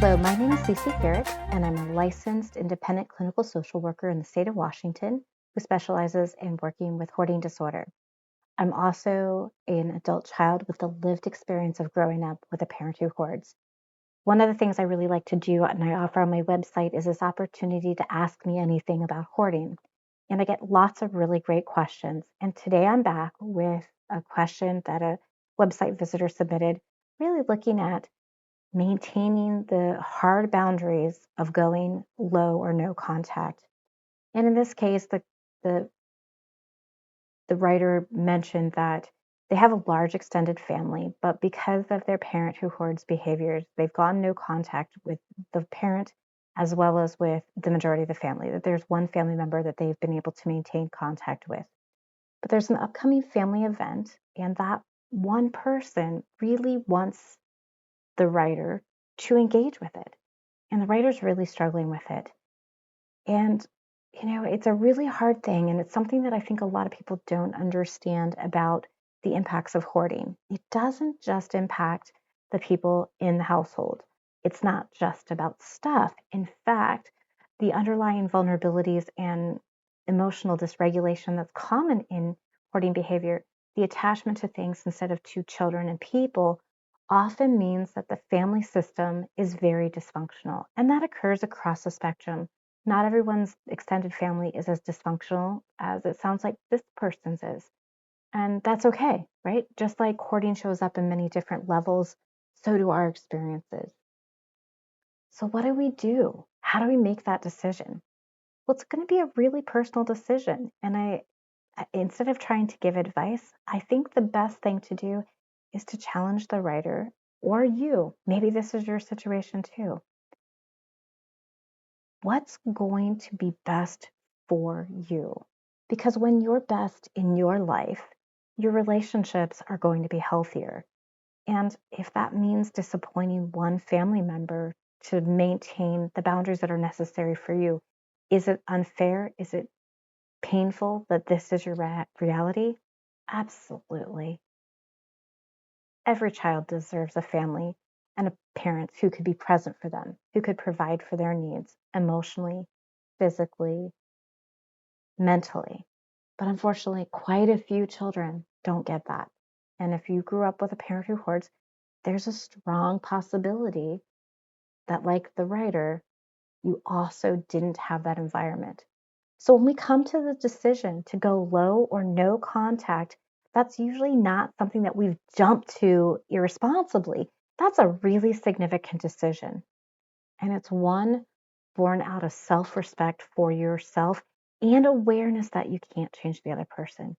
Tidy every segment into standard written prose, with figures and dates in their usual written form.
Hello, my name is Cece Garrett, and I'm a licensed independent clinical social worker in the state of Washington who specializes in working with hoarding disorder. I'm also an adult child with the lived experience of growing up with a parent who hoards. One of the things I really like to do, and I offer on my website, is this opportunity to ask me anything about hoarding. And I get lots of really great questions. And today I'm back with a question that a website visitor submitted, really looking at maintaining the hard boundaries of going low or no contact. And in this case, the, the writer mentioned that they have a large extended family, but because of their parent who hoards behaviors, they've gone no contact with the parent as well as with the majority of the family, that there's one family member that they've been able to maintain contact with. But there's an upcoming family event, and that one person really wants the writer to engage with it. And the writer's really struggling with it. And, it's a really hard thing. And it's something that I think a lot of people don't understand about the impacts of hoarding. It doesn't just impact the people in the household, it's not just about stuff. In fact, the underlying vulnerabilities and emotional dysregulation that's common in hoarding behavior, the attachment to things instead of to children and people, often means that the family system is very dysfunctional. And that occurs across the spectrum. Not everyone's extended family is as dysfunctional as it sounds like this person's is. And that's okay, right? Just like hoarding shows up in many different levels, so do our experiences. So, what do we do? How do we make that decision? Well, it's going to be a really personal decision. And instead of trying to give advice, I think the best thing to do is to challenge the writer or you. Maybe this is your situation too. What's going to be best for you? Because when you're best in your life, your relationships are going to be healthier. And if that means disappointing one family member to maintain the boundaries that are necessary for you, is it unfair? Is it painful that this is your reality? Absolutely. Every child deserves a family and a parent who could be present for them, who could provide for their needs emotionally, physically, mentally. But unfortunately, quite a few children don't get that. And if you grew up with a parent who hoards, there's a strong possibility that, like the writer, you also didn't have that environment. So when we come to the decision to go low or no contact, that's usually not something that we've jumped to irresponsibly. That's a really significant decision. And it's one born out of self-respect for yourself and awareness that you can't change the other person.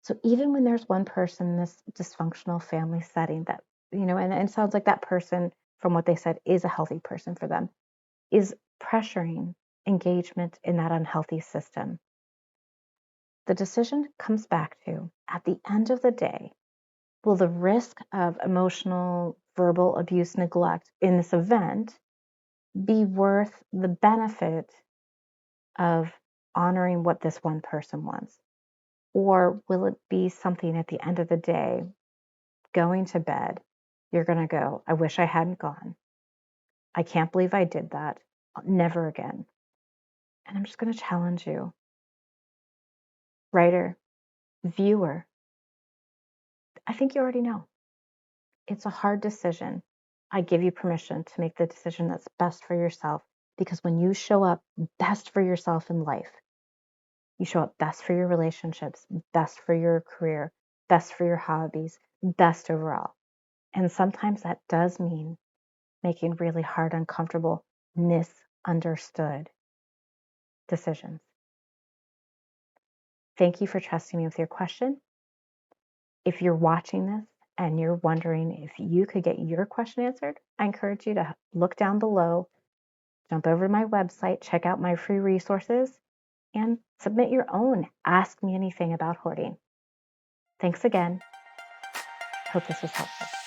So even when there's one person in this dysfunctional family setting that, and it sounds like that person, from what they said, is a healthy person for them, is pressuring engagement in that unhealthy system. The decision comes back to, at the end of the day, will the risk of emotional, verbal abuse, neglect in this event be worth the benefit of honoring what this one person wants? Or will it be something at the end of the day, going to bed, you're going to go, I wish I hadn't gone. I can't believe I did that. Never again. And I'm just going to challenge you, writer, viewer. I think you already know. It's a hard decision. I give you permission to make the decision that's best for yourself, because when you show up best for yourself in life, you show up best for your relationships, best for your career, best for your hobbies, best overall. And sometimes that does mean making really hard, uncomfortable, misunderstood decisions. Thank you for trusting me with your question. If you're watching this and you're wondering if you could get your question answered, I encourage you to look down below, jump over to my website, check out my free resources, and submit your own Ask Me Anything about hoarding. Thanks again. Hope this was helpful.